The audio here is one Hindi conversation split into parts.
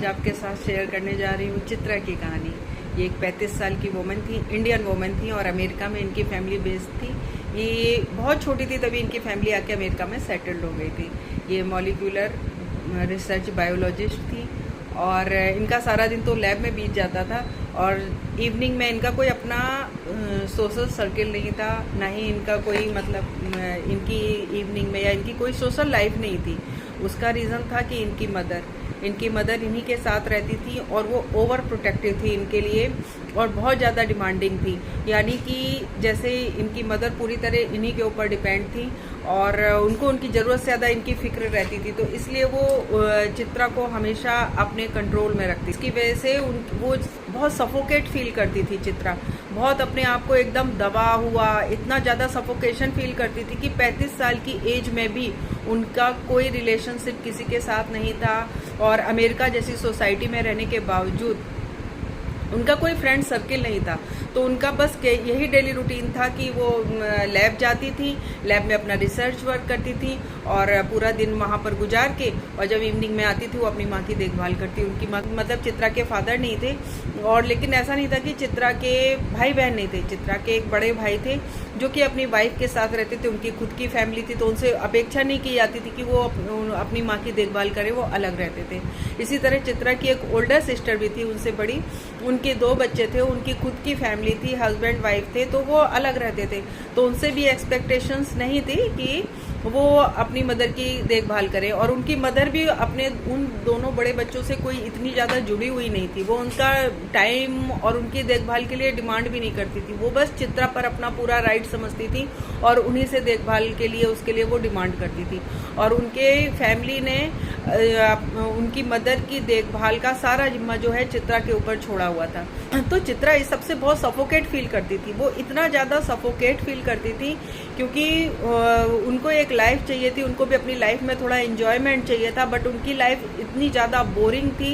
आज आपके साथ शेयर करने जा रही हूँ चित्रा की कहानी। ये एक 35 साल की वुमन थी, इंडियन वुमन थी और अमेरिका में इनकी फैमिली बेस्ड थी। ये बहुत छोटी थी तभी इनकी फैमिली आके अमेरिका में सेटल्ड हो गई थी। ये मॉलिक्यूलर रिसर्च बायोलॉजिस्ट थी और इनका सारा दिन तो लैब में बीत जाता था और इवनिंग में इनका कोई अपना सोशल सर्किल नहीं था, ना ही इनका कोई मतलब इनकी इवनिंग में या इनकी कोई सोशल लाइफ नहीं थी। उसका रीज़न था कि इनकी मदर इन्हीं के साथ रहती थी और वो ओवर प्रोटेक्टिव थी इनके लिए और बहुत ज़्यादा डिमांडिंग थी। यानी कि जैसे इनकी मदर पूरी तरह इन्हीं के ऊपर डिपेंड थी और उनको उनकी ज़रूरत से ज़्यादा इनकी फ़िक्र रहती थी, तो इसलिए वो चित्रा को हमेशा अपने कंट्रोल में रखती। इसकी वजह से वो बहुत सफोकेट फील करती थी। चित्रा बहुत अपने आप को एकदम दबा हुआ, इतना ज़्यादा सफोकेशन फील करती थी कि 35 साल की एज में भी उनका कोई रिलेशनशिप किसी के साथ नहीं था और अमेरिका जैसी सोसाइटी में रहने के बावजूद उनका कोई फ्रेंड सर्किल नहीं था। तो उनका बस यही डेली रूटीन था कि वो लैब जाती थी, लैब में अपना रिसर्च वर्क करती थी और पूरा दिन वहाँ पर गुजार के और जब इवनिंग में आती थी वो अपनी माँ की देखभाल करती। उनकी माँ मतलब चित्रा के फादर नहीं थे और लेकिन ऐसा नहीं था कि चित्रा के भाई बहन नहीं थे। चित्रा के एक बड़े भाई थे जो कि अपनी वाइफ के साथ रहते थे। उनकी खुद की फैमिली थी तो उनसे अपेक्षा नहीं की जाती थी कि वो अपनी माँ की देखभाल करे, वो अलग रहते थे। इसी तरह चित्रा की एक ओल्डर सिस्टर भी थी उनसे बड़ी, उनके 2 बच्चे थे, उनकी खुद की फैमिली थी, हस्बैंड वाइफ थे, तो वो अलग रहते थे। तो उनसे भी एक्सपेक्टेशंस नहीं थी कि वो अपनी मदर की देखभाल करे और उनकी मदर भी अपने उन दोनों बड़े बच्चों से कोई इतनी ज़्यादा जुड़ी हुई नहीं थी। वो उनका टाइम और उनकी देखभाल के लिए डिमांड भी नहीं करती थी। वो बस चित्रा पर अपना पूरा राइट समझती थी और उन्हीं से देखभाल के लिए उसके लिए वो डिमांड करती थी। और उनके फैमिली ने उनकी मदर की देखभाल का सारा जिम्मा जो है चित्रा के ऊपर छोड़ा हुआ था। तो चित्रा इस सबसे बहुत सफोकेट फील करती थी। वो इतना ज़्यादा सफोकेट फील करती थी क्योंकि उनको एक लाइफ चाहिए थी, उनको भी अपनी लाइफ में थोड़ा एंजॉयमेंट चाहिए था, बट उनकी लाइफ इतनी ज़्यादा बोरिंग थी।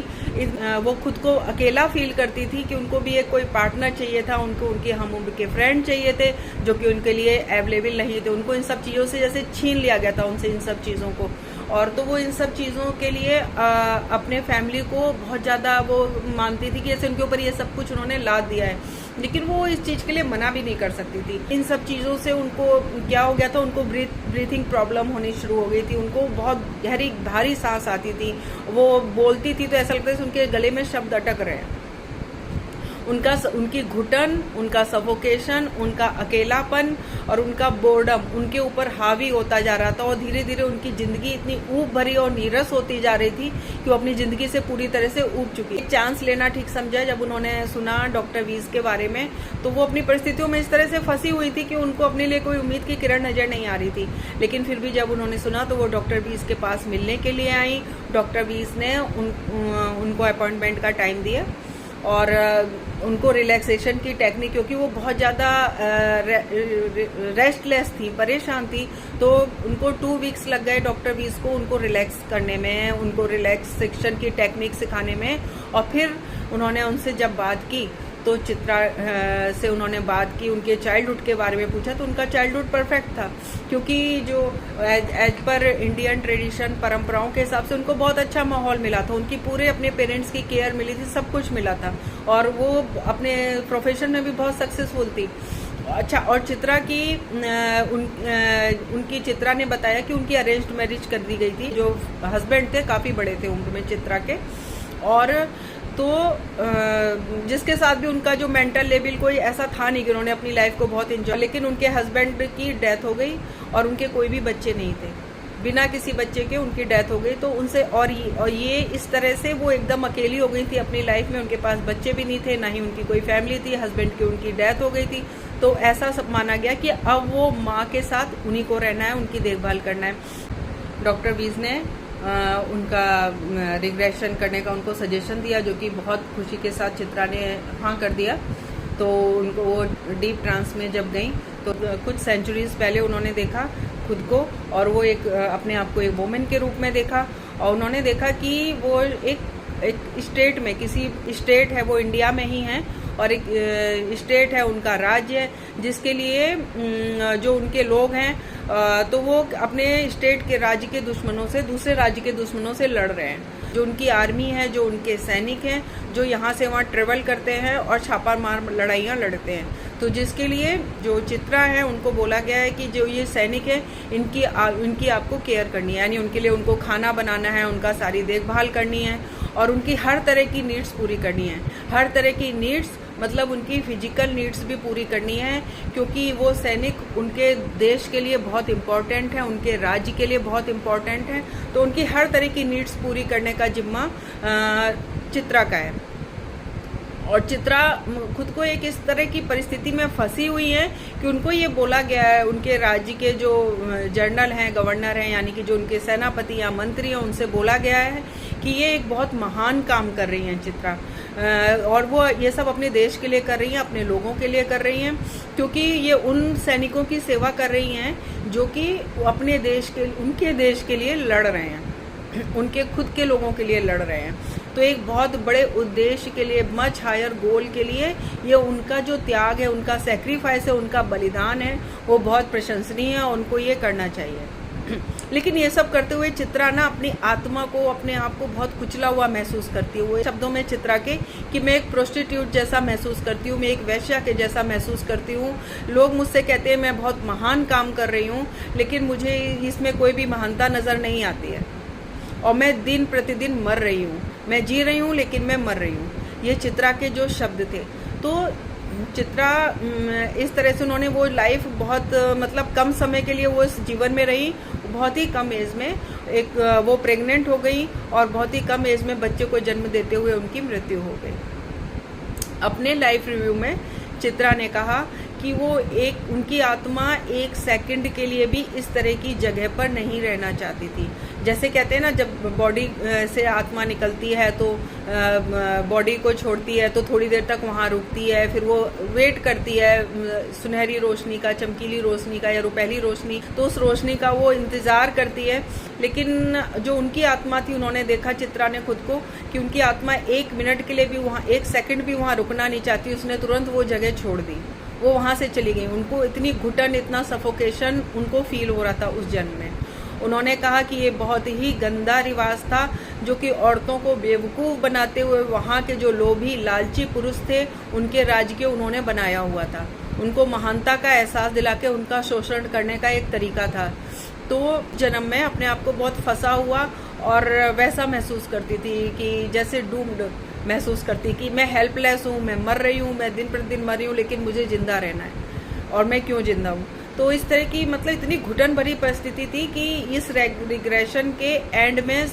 वो खुद को अकेला फील करती थी कि उनको भी एक कोई पार्टनर चाहिए था, उनको उनके हम उम्र के फ्रेंड चाहिए थे जो कि उनके लिए अवेलेबल नहीं थे। उनको इन सब चीज़ों से जैसे छीन लिया गया था उनसे इन सब चीज़ों को, और तो वो इन सब चीज़ों के लिए अपने फैमिली को बहुत ज़्यादा वो मानती थी कि जैसे उनके ऊपर ये सब कुछ उन्होंने लाद दिया है। लेकिन वो इस चीज़ के लिए मना भी नहीं कर सकती थी। इन सब चीज़ों से उनको क्या हो गया था, उनको ब्रीथिंग प्रॉब्लम होनी शुरू हो गई थी। उनको बहुत गहरी भारी सांस आती थी। वो बोलती थी तो ऐसा लगता है उनके गले में शब्द अटक रहे हैं। उनकी घुटन, उनका सफोकेशन, उनका अकेलापन और उनका बोर्डम उनके ऊपर हावी होता जा रहा था और धीरे धीरे उनकी ज़िंदगी इतनी ऊब भरी और नीरस होती जा रही थी कि वो अपनी ज़िंदगी से पूरी तरह से ऊब चुकी। एक चांस लेना ठीक समझा जब उन्होंने सुना डॉक्टर वीज़ के बारे में, तो वो अपनी परिस्थितियों में इस तरह से फंसी हुई थी कि उनको अपने लिए कोई उम्मीद की किरण नज़र नहीं आ रही थी। लेकिन फिर भी जब उन्होंने सुना तो वो डॉक्टर वीज़ के पास मिलने के लिए आई। डॉक्टर वीज़ ने उनको अपॉइंटमेंट का टाइम दिया और उनको रिलैक्सेशन की टेक्निक, क्योंकि वो बहुत ज़्यादा रेस्टलेस थी, परेशान थी, तो उनको 2 वीक्स लग गए डॉक्टर वीज़ को उनको रिलैक्स करने में, उनको रिलैक्सेशन की टेक्निक सिखाने में। और फिर उन्होंने उनसे जब बात की तो चित्रा से उन्होंने बात की, उनके चाइल्डहुड के बारे में पूछा तो उनका चाइल्डहुड परफेक्ट था, क्योंकि जो एज पर इंडियन ट्रेडिशन परंपराओं के हिसाब से उनको बहुत अच्छा माहौल मिला था। उनकी पूरे अपने पेरेंट्स की केयर मिली थी, सब कुछ मिला था और वो अपने प्रोफेशन में भी बहुत सक्सेसफुल थी। अच्छा, और चित्रा की उनकी चित्रा ने बताया कि उनकी अरेंज्ड मैरिज कर दी गई थी। जो हस्बैंड थे काफ़ी बड़े थे उम्र में चित्रा के, और तो जिसके साथ भी उनका जो मेंटल लेवल कोई ऐसा था नहीं कि उन्होंने अपनी लाइफ को बहुत एंजॉय। लेकिन उनके हस्बैंड की डेथ हो गई और उनके कोई भी बच्चे नहीं थे, बिना किसी बच्चे के उनकी डेथ हो गई। तो उनसे और ये इस तरह से वो एकदम अकेली हो गई थी अपनी लाइफ में। उनके पास बच्चे भी नहीं थे, ना ही उनकी कोई फैमिली थी, हस्बैंड की उनकी डेथ हो गई थी। तो ऐसा सब माना गया कि अब वो माँ के साथ उन्हीं को रहना है, उनकी देखभाल करना है। डॉक्टर वीज़ ने उनका रिग्रेशन करने का उनको सजेशन दिया, जो कि बहुत खुशी के साथ चित्रा ने हाँ कर दिया। तो उनको वो डीप ट्रांस में जब गई तो कुछ सेंचुरीज पहले उन्होंने देखा खुद को, और वो एक अपने आप को एक वुमेन के रूप में देखा। और उन्होंने देखा कि वो एक स्टेट में, किसी स्टेट है वो इंडिया में ही है और एक स्टेट है उनका राज्य, जिसके लिए जो उनके लोग हैं तो वो अपने स्टेट के राज्य के दुश्मनों से, दूसरे राज्य के दुश्मनों से लड़ रहे हैं। जो उनकी आर्मी है, जो उनके सैनिक हैं, जो यहाँ से वहाँ ट्रेवल करते हैं और छापा मार लड़ाइयाँ लड़ते हैं। तो जिसके लिए जो चित्रा है उनको बोला गया है कि जो ये सैनिक है इनकी आपको केयर करनी है, यानी उनके लिए उनको खाना बनाना है, उनका सारी देखभाल करनी है और उनकी हर तरह की नीड्स पूरी करनी है। हर तरह की नीड्स मतलब उनकी फिजिकल नीड्स भी पूरी करनी है, क्योंकि वो सैनिक उनके देश के लिए बहुत इम्पॉर्टेंट है, उनके राज्य के लिए बहुत इम्पॉर्टेंट है। तो उनकी हर तरह की नीड्स पूरी करने का जिम्मा चित्रा का है। और चित्रा खुद को एक इस तरह की परिस्थिति में फंसी हुई है कि उनको ये बोला गया है, उनके राज्य के जो जनरल हैं, गवर्नर हैं, यानी कि जो उनके सेनापति या मंत्री हैं, उनसे बोला गया है कि ये एक बहुत महान काम कर रही हैं चित्रा, और वो ये सब अपने देश के लिए कर रही हैं, अपने लोगों के लिए कर रही हैं, क्योंकि ये उन सैनिकों की सेवा कर रही हैं जो कि अपने देश के उनके देश के लिए लड़ रहे हैं, उनके खुद के लोगों के लिए लड़ रहे हैं। तो एक बहुत बड़े उद्देश्य के लिए, मच हायर गोल के लिए ये उनका जो त्याग है, उनका सेक्रीफाइस है, उनका बलिदान है, वो बहुत प्रशंसनीय है, उनको ये करना चाहिए। लेकिन ये सब करते हुए चित्रा ना अपनी आत्मा को, अपने आप को बहुत कुचला हुआ महसूस करती है। वो शब्दों में चित्रा के कि मैं एक प्रोस्टिट्यूट जैसा महसूस करती हूँ, मैं एक वेश्या के जैसा महसूस करती हूँ। लोग मुझसे कहते हैं मैं बहुत महान काम कर रही हूँ, लेकिन मुझे इसमें कोई भी महानता नज़र नहीं आती है और मैं दिन प्रतिदिन मर रही हूँ। मैं जी रही हूँ लेकिन मैं मर रही हूँ। ये चित्रा के जो शब्द थे। तो चित्रा इस तरह से उन्होंने वो लाइफ बहुत मतलब कम समय के लिए वो इस जीवन में रही, बहुत ही कम एज में एक वो प्रेग्नेंट हो गई और बहुत ही कम एज में बच्चे को जन्म देते हुए उनकी मृत्यु हो गई। अपने लाइफ रिव्यू में चित्रा ने कहा कि वो उनकी आत्मा एक सेकंड के लिए भी इस तरह की जगह पर नहीं रहना चाहती थी। जैसे कहते हैं ना, जब बॉडी से आत्मा निकलती है तो बॉडी को छोड़ती है तो थोड़ी देर तक वहाँ रुकती है, फिर वो वेट करती है सुनहरी रोशनी का, चमकीली रोशनी का या रुपहली रोशनी, तो उस रोशनी का वो इंतज़ार करती है। लेकिन जो उनकी आत्मा थी, उन्होंने देखा चित्रा ने खुद को कि उनकी आत्मा एक मिनट के लिए भी वहाँ, एक सेकंड भी वहाँ रुकना नहीं चाहती। उसने तुरंत वो जगह छोड़ दी, वो वहाँ से चली गई। उनको इतनी घुटन, इतना सफोकेशन उनको फील हो रहा था उस जन्म में। उन्होंने कहा कि ये बहुत ही गंदा रिवाज था जो कि औरतों को बेवकूफ़ बनाते हुए वहाँ के जो लोभी लालची पुरुष थे उनके राज्य के उन्होंने बनाया हुआ था। उनको महानता का एहसास दिला के उनका शोषण करने का एक तरीका था। तो जन्म में अपने आप को बहुत फंसा हुआ और वैसा महसूस करती थी कि जैसे डूम्ड महसूस करती कि मैं हेल्पलेस हूँ, मैं मर रही हूँ, मैं दिन प्रतिदिन मर रही हूँ, लेकिन मुझे ज़िंदा रहना है और मैं क्यों ज़िंदा हूँ। तो इस तरह की मतलब इतनी घुटन भरी परिस्थिति थी कि इस रिग्रेशन के एंड में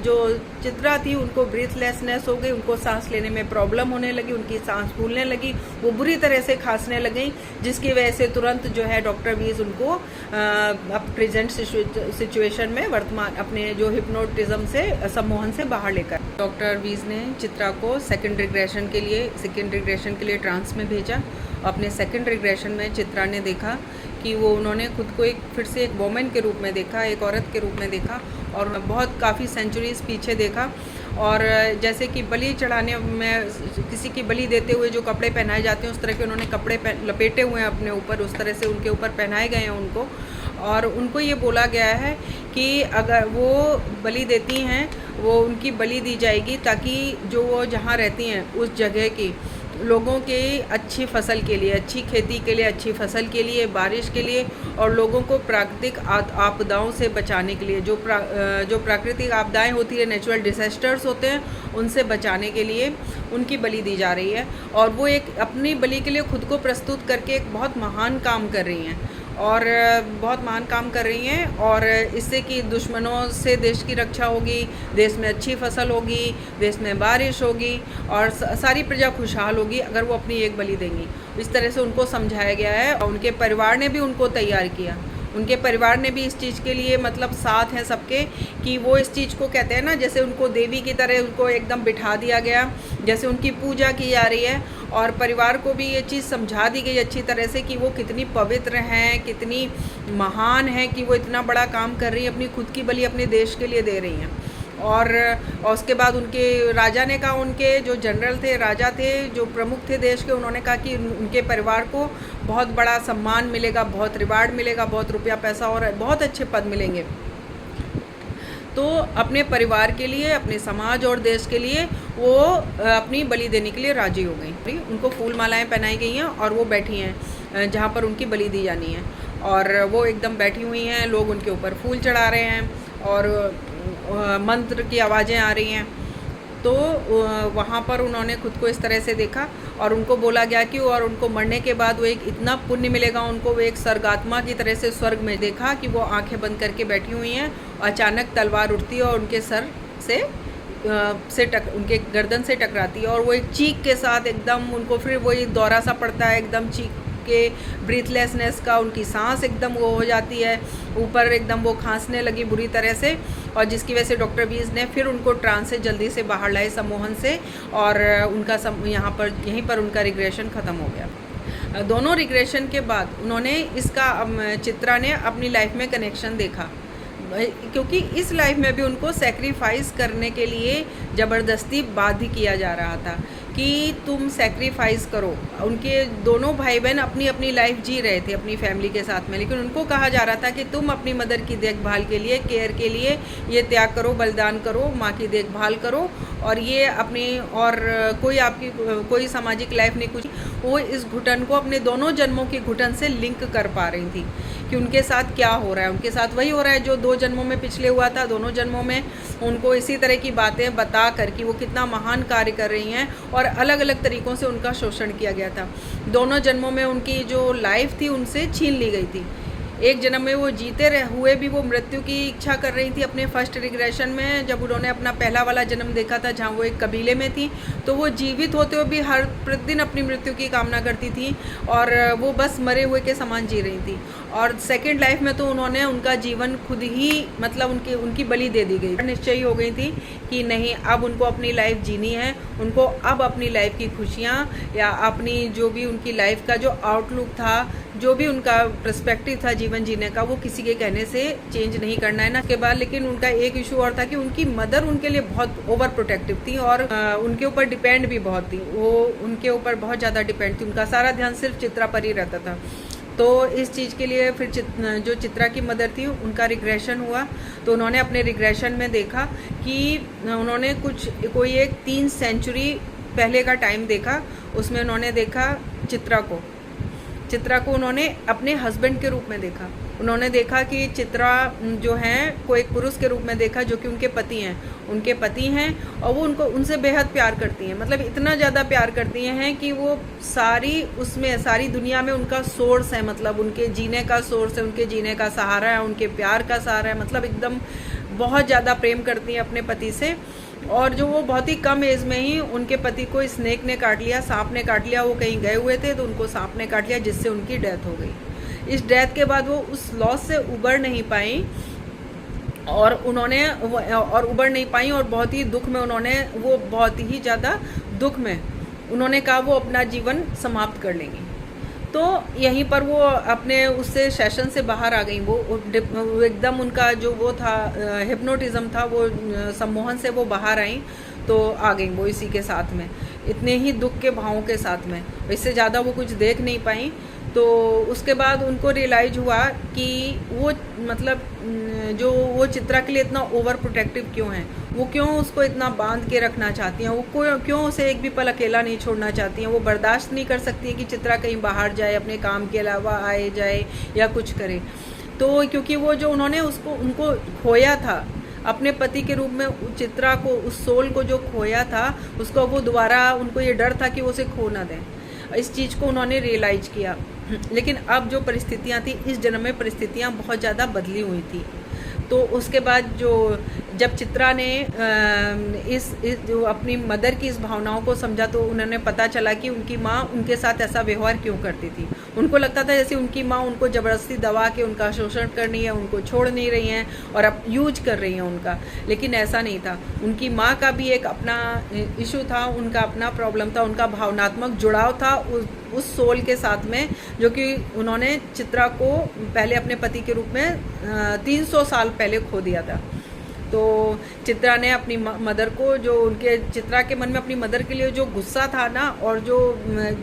जो चित्रा थी उनको ब्रीथलेसनेस हो गई, उनको सांस लेने में प्रॉब्लम होने लगी, उनकी सांस फूलने लगी, वो बुरी तरह से खांसने लगी, जिसकी वजह से तुरंत जो है डॉक्टर वीज उनको अब प्रेजेंट सिचुएशन में वर्तमान अपने जो हिप्नोटिज्म से सम्मोहन से बाहर लेकर डॉक्टर वीज ने चित्रा को सेकेंड रिग्रेशन के लिए ट्रांस में भेजा। अपने सेकेंड रिग्रेशन में चित्रा ने देखा कि वो उन्होंने खुद को फिर से एक वोमेन के रूप में देखा, एक औरत के रूप में देखा और बहुत काफ़ी सेंचुरीज पीछे देखा। और जैसे कि बलि चढ़ाने में किसी की बलि देते हुए जो कपड़े पहनाए जाते हैं उस तरह के उन्होंने कपड़े लपेटे हुए हैं अपने ऊपर, उस तरह से उनके ऊपर पहनाए गए हैं उनको। और उनको ये बोला गया है कि अगर वो बलि देती हैं, वो उनकी बलि दी जाएगी ताकि जो वो जहाँ रहती हैं उस जगह की लोगों के अच्छी फसल के लिए, अच्छी खेती के लिए, अच्छी फसल के लिए, बारिश के लिए और लोगों को प्राकृतिक आपदाओं से बचाने के लिए, जो प्राकृतिक आपदाएं होती है, नेचुरल डिजास्टर्स होते हैं, उनसे बचाने के लिए उनकी बलि दी जा रही है। और वो एक अपनी बलि के लिए खुद को प्रस्तुत करके एक बहुत महान काम कर रही हैं और बहुत महान काम कर रही हैं और इससे कि दुश्मनों से देश की रक्षा होगी, देश में अच्छी फसल होगी, देश में बारिश होगी और सारी प्रजा खुशहाल होगी अगर वो अपनी एक बलि देंगी। इस तरह से उनको समझाया गया है और उनके परिवार ने भी उनको तैयार किया। उनके परिवार ने भी इस चीज़ के लिए मतलब साथ हैं सबके कि वो इस चीज़ को कहते हैं ना, जैसे उनको देवी की तरह उनको एकदम बिठा दिया गया, जैसे उनकी पूजा की जा रही है और परिवार को भी ये चीज़ समझा दी गई अच्छी तरह से कि वो कितनी पवित्र हैं, कितनी महान हैं कि वो इतना बड़ा काम कर रही है, अपनी खुद की बलि अपने देश के लिए दे रही हैं। और उसके बाद उनके राजा ने कहा, उनके जो जनरल थे, राजा थे, जो प्रमुख थे देश के, उन्होंने कहा कि उनके परिवार को बहुत बड़ा सम्मान मिलेगा, बहुत रिवार्ड मिलेगा, बहुत रुपया पैसा और बहुत अच्छे पद मिलेंगे। तो अपने परिवार के लिए, अपने समाज और देश के लिए वो अपनी बलि देने के लिए राजी हो गई। उनको फूल मालाएं पहनाई गई हैं और वो बैठी हैं जहाँ पर उनकी बलि दी जानी है, और वो एकदम बैठी हुई हैं। लोग उनके ऊपर फूल चढ़ा रहे हैं और मंत्र की आवाज़ें आ रही हैं। तो वहाँ पर उन्होंने खुद को इस तरह से देखा और उनको बोला गया कि और उनको मरने के बाद वो एक इतना पुण्य मिलेगा उनको, वो एक स्वर्गात्मा की तरह से स्वर्ग में देखा कि वो आंखें बंद करके बैठी हुई हैं। अचानक तलवार उठती है और उनके सर से उनके गर्दन से टकराती है, और वो एक चीख के साथ एकदम उनको फिर वही दौरा सा पड़ता है, एकदम चीख के ब्रीथलेसनेस का, उनकी सांस एकदम वो हो जाती है ऊपर, एकदम वो खांसने लगी बुरी तरह से, और जिसकी वजह से डॉक्टर बीज ने फिर उनको ट्रांस से जल्दी से बाहर लाए, सम्मोहन से, और उनका यहीं पर उनका रिग्रेशन ख़त्म हो गया। दोनों रिग्रेशन के बाद उन्होंने चित्रा ने अपनी लाइफ में कनेक्शन देखा, क्योंकि इस लाइफ में भी उनको सेक्रीफाइस करने के लिए ज़बरदस्ती बाध्य किया जा रहा था कि तुम सेक्रीफाइस करो। उनके दोनों भाई बहन अपनी अपनी लाइफ जी रहे थे अपनी फैमिली के साथ में, लेकिन उनको कहा जा रहा था कि तुम अपनी मदर की देखभाल के लिए, केयर के लिए ये त्याग करो, बलिदान करो, माँ की देखभाल करो, और ये अपनी और कोई सामाजिक लाइफ नहीं कुछ। वो इस घुटन को अपने दोनों जन्मों की घुटन से लिंक कर पा रही थी कि उनके साथ क्या हो रहा है। उनके साथ वही हो रहा है जो 2 जन्मों में पिछले हुआ था। दोनों जन्मों में उनको इसी तरह की बातें बता कर कि वो कितना महान कार्य कर रही हैं, और अलग अलग तरीक़ों से उनका शोषण किया गया था। दोनों जन्मों में उनकी जो लाइफ थी उनसे छीन ली गई थी। एक जन्म में वो जीते हुए भी वो मृत्यु की इच्छा कर रही थी अपने फर्स्ट रिग्रेशन में, जब उन्होंने अपना पहला वाला जन्म देखा था जहाँ वो एक कबीले में थी, तो वो जीवित होते हुए भी हर प्रतिदिन अपनी मृत्यु की कामना करती थी, और वो बस मरे हुए के समान जी रही थी। और सेकंड लाइफ में तो उन्होंने उनका जीवन खुद ही मतलब उनकी बलि दे दी गई। निश्चय हो गई थी कि नहीं, अब उनको अपनी लाइफ जीनी है, उनको अब अपनी लाइफ की खुशियाँ या अपनी जो भी उनकी लाइफ का जो आउटलुक था, जो भी उनका पर्सपेक्टिव था जीवन जीने का, वो किसी के कहने से चेंज नहीं करना है ना। उसके बाद लेकिन उनका एक इशू और था कि उनकी मदर उनके लिए बहुत ओवर प्रोटेक्टिव थी और उनके ऊपर डिपेंड भी बहुत थी। वो उनके ऊपर बहुत ज़्यादा डिपेंड थी, उनका सारा ध्यान सिर्फ चित्रा पर ही रहता था। तो इस चीज़ के लिए फिर जो चित्रा की मदर थी उनका रिग्रेशन हुआ, तो उन्होंने अपने रिग्रेशन में देखा कि उन्होंने कोई एक 3 सेंचुरी पहले का टाइम देखा। उसमें उन्होंने देखा चित्रा को उन्होंने अपने हस्बैंड के रूप में देखा। उन्होंने देखा कि चित्रा जो हैं को एक पुरुष के रूप में देखा जो कि उनके पति हैं और वो उनसे बेहद प्यार करती हैं। मतलब इतना ज़्यादा प्यार करती हैं कि वो सारी दुनिया में उनका सोर्स है, मतलब उनके जीने का सोर्स है, उनके जीने का सहारा है, उनके प्यार का सहारा है। मतलब एकदम बहुत ज़्यादा प्रेम करती हैं अपने पति से। और जो वो बहुत ही कम एज में ही उनके पति को स्नेक ने काट लिया, सांप ने काट लिया। वो कहीं गए हुए थे तो उनको सांप ने काट लिया, जिससे उनकी डेथ हो गई। इस डेथ के बाद वो उस लॉस से उबर नहीं पाई और उबर नहीं पाई और बहुत ही दुख में बहुत ही ज़्यादा दुख में उन्होंने कहा वो अपना जीवन समाप्त कर लेंगी। तो यहीं पर वो अपने उससे सेशन से बाहर आ गई। वो एकदम उनका जो वो था हिप्नोटिज्म था, वो सम्मोहन से वो बाहर आई तो आ गई वो इसी के साथ में, इतने ही दुख के भावों के साथ में। इससे ज़्यादा वो कुछ देख नहीं पाई। तो उसके बाद उनको रियलाइज हुआ कि वो मतलब जो वो चित्रा के लिए इतना ओवर प्रोटेक्टिव क्यों है, वो क्यों उसको इतना बांध के रखना चाहती हैं, वो क्यों उसे एक भी पल अकेला नहीं छोड़ना चाहती हैं। वो बर्दाश्त नहीं कर सकती हैं कि चित्रा कहीं बाहर जाए, अपने काम के अलावा आए जाए या कुछ करे। तो क्योंकि वो जो उनको खोया था अपने पति के रूप में, चित्रा को, उस सोल को जो खोया था उसको वो दोबारा, उनको ये डर था कि वो उसे खो ना दें। इस चीज़ को उन्होंने रियलाइज किया। लेकिन अब जो परिस्थितियाँ थी, इस जन्म में परिस्थितियाँ बहुत ज़्यादा बदली हुई थी। तो उसके बाद जब चित्रा ने जो अपनी मदर की इस भावनाओं को समझा, तो उन्होंने पता चला कि उनकी माँ उनके साथ ऐसा व्यवहार क्यों करती थी। उनको लगता था जैसे उनकी माँ उनको ज़बरदस्ती दबा के उनका शोषण कर रही है, उनको छोड़ नहीं रही हैं और अब यूज कर रही हैं उनका। लेकिन ऐसा नहीं था। उनकी माँ का भी एक अपना इशू था, उनका अपना प्रॉब्लम था, उनका भावनात्मक जुड़ाव था उस सोल के साथ में, जो कि उन्होंने चित्रा को पहले अपने पति के रूप में 300 साल पहले खो दिया था। तो चित्रा ने अपनी मदर को, चित्रा के मन में अपनी मदर के लिए जो गुस्सा था ना, और जो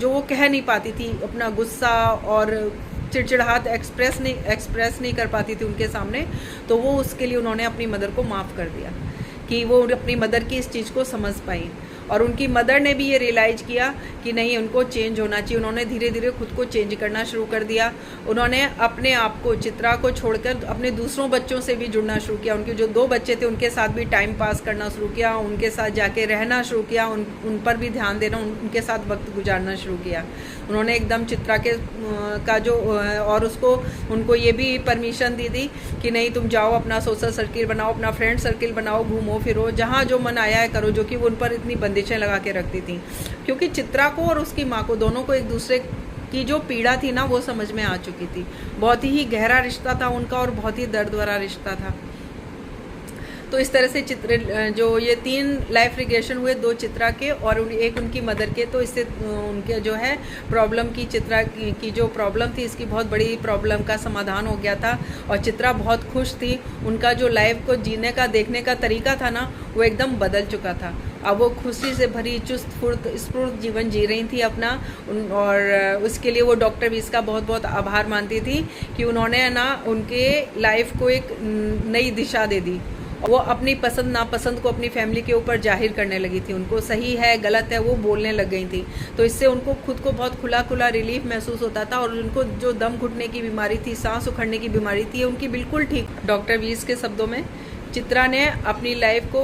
वो कह नहीं पाती थी अपना गुस्सा और चिड़चिड़ाहट एक्सप्रेस नहीं कर पाती थी उनके सामने, तो वो उसके लिए उन्होंने अपनी मदर को माफ़ कर दिया कि वो अपनी मदर की इस चीज़ को समझ पाई। और उनकी मदर ने भी ये रियलाइज़ किया कि नहीं, उनको चेंज होना चाहिए। उन्होंने धीरे धीरे खुद को चेंज करना शुरू कर दिया। उन्होंने अपने आप को, चित्रा को छोड़कर अपने दूसरों बच्चों से भी जुड़ना शुरू किया। उनके जो 2 बच्चे थे उनके साथ भी टाइम पास करना शुरू किया, उनके साथ जाके रहना शुरू किया, उन पर भी ध्यान देना, उनके साथ वक्त गुजारना शुरू किया। उन्होंने एकदम चित्रा के का जो और उनको ये भी परमिशन दी थी कि नहीं, तुम जाओ, अपना सोशल सर्किल बनाओ, अपना फ्रेंड सर्किल बनाओ, घूमो फिरो, जहाँ जो मन आया है करो, जो कि वो उन पर इतनी बंदिशें लगा के रखती थी। क्योंकि चित्रा को और उसकी माँ को, दोनों को एक दूसरे की जो पीड़ा थी ना, वो समझ में आ चुकी थी। बहुत ही गहरा रिश्ता था उनका और बहुत ही दर्द भरा रिश्ता था। तो इस तरह से जो ये 3 लाइफ रिग्रेशन हुए, 2 चित्रा के और एक उनकी मदर के। तो इससे उनके जो है प्रॉब्लम की, चित्रा की जो प्रॉब्लम थी, इसकी बहुत बड़ी प्रॉब्लम का समाधान हो गया था और चित्रा बहुत खुश थी। उनका जो लाइफ को जीने का, देखने का तरीका था ना, वो एकदम बदल चुका था। अब वो खुशी से भरी, चुस्त फुर्त स्फूर्त जीवन जी रही थी अपना। और उसके लिए वो डॉक्टर वीस का बहुत बहुत आभार मानती थी कि उन्होंने ना उनके लाइफ को एक नई दिशा दे दी। वो अपनी पसंद नापसंद को अपनी फैमिली के ऊपर जाहिर करने लगी थी। उनको सही है गलत है वो बोलने लग गई थी। तो इससे उनको खुद को बहुत खुला रिलीफ महसूस होता था। और उनको जो दम घुटने की बीमारी थी, सांस उखड़ने की बीमारी थी, उनकी बिल्कुल ठीक। डॉक्टर वीस के शब्दों में, चित्रा ने अपनी लाइफ को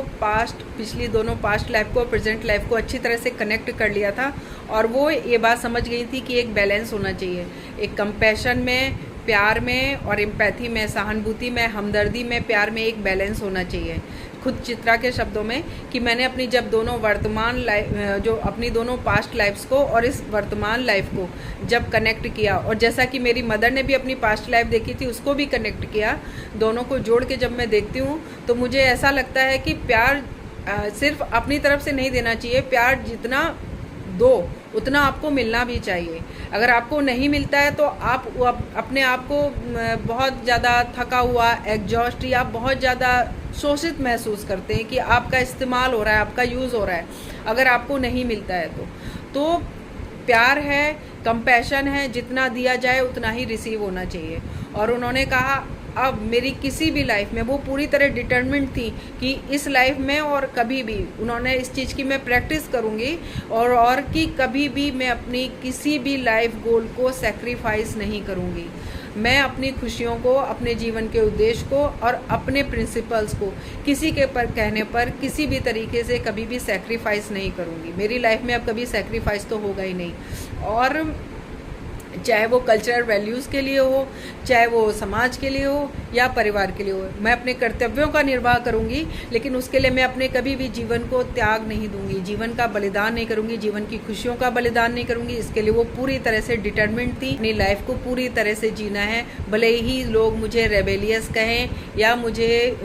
पिछली दोनों पास्ट लाइफ को, प्रेजेंट लाइफ को अच्छी तरह से कनेक्ट कर लिया था। और वो ये बात समझ गई थी कि एक बैलेंस होना चाहिए, एक कंपैशन में, प्यार में और एम्पैथी में, सहानुभूति में, हमदर्दी में, प्यार में एक बैलेंस होना चाहिए। खुद चित्रा के शब्दों में कि मैंने अपनी जब दोनों वर्तमान लाइफ, जो अपनी दोनों पास्ट लाइफ्स को और इस वर्तमान लाइफ को जब कनेक्ट किया, और जैसा कि मेरी मदर ने भी अपनी पास्ट लाइफ देखी थी, उसको भी कनेक्ट किया, दोनों को जोड़ के जब मैं देखती हूँ तो मुझे ऐसा लगता है कि प्यार सिर्फ अपनी तरफ से नहीं देना चाहिए। प्यार जितना दो उतना आपको मिलना भी चाहिए। अगर आपको नहीं मिलता है तो आप अपने आप को बहुत ज़्यादा थका हुआ, एग्जॉस्ट या बहुत ज़्यादा शोषित महसूस करते हैं कि आपका इस्तेमाल हो रहा है, आपका यूज़ हो रहा है, अगर आपको नहीं मिलता है तो प्यार है, कंपैशन है, जितना दिया जाए उतना ही रिसीव होना चाहिए। और उन्होंने कहा अब मेरी किसी भी लाइफ में, वो पूरी तरह डिटर्मिन्ड थी कि इस लाइफ में और कभी भी, उन्होंने इस चीज़ की मैं प्रैक्टिस करूँगी और कि कभी भी मैं अपनी किसी भी लाइफ गोल को सेक्रीफाइस नहीं करूँगी। मैं अपनी खुशियों को, अपने जीवन के उद्देश्य को और अपने प्रिंसिपल्स को किसी के पर कहने पर किसी भी तरीके से कभी भी सेक्रीफाइस नहीं करूँगी। मेरी लाइफ में अब कभी सेक्रीफाइस तो होगा ही नहीं। और चाहे वो कल्चरल वैल्यूज़ के लिए हो, चाहे वो समाज के लिए हो या परिवार के लिए हो, मैं अपने कर्तव्यों का निर्वाह करूंगी, लेकिन उसके लिए मैं अपने कभी भी जीवन को त्याग नहीं दूंगी, जीवन का बलिदान नहीं करूंगी, जीवन की खुशियों का बलिदान नहीं करूंगी। इसके लिए वो पूरी तरह से डिटर्मिन्ड थी। अपनी लाइफ को पूरी तरह से जीना है, भले ही लोग मुझे रेबेलियस कहें या मुझे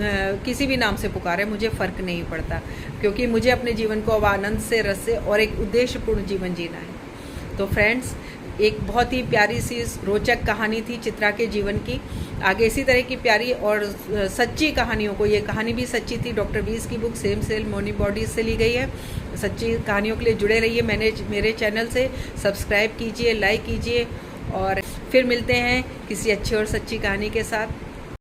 किसी भी नाम से पुकारें, मुझे फ़र्क नहीं पड़ता, क्योंकि मुझे अपने जीवन को अब आनंद से, रस से और एक उद्देश्यपूर्ण जीवन जीना है। तो फ्रेंड्स, एक बहुत ही प्यारी सी रोचक कहानी थी चित्रा के जीवन की। आगे इसी तरह की प्यारी और सच्ची कहानियों को, ये कहानी भी सच्ची थी, डॉक्टर वीस की book same soul many bodies से ली गई है। सच्ची कहानियों के लिए जुड़े रहिए, मेरे चैनल से सब्सक्राइब कीजिए, लाइक कीजिए और फिर मिलते हैं किसी अच्छी और सच्ची कहानी के साथ।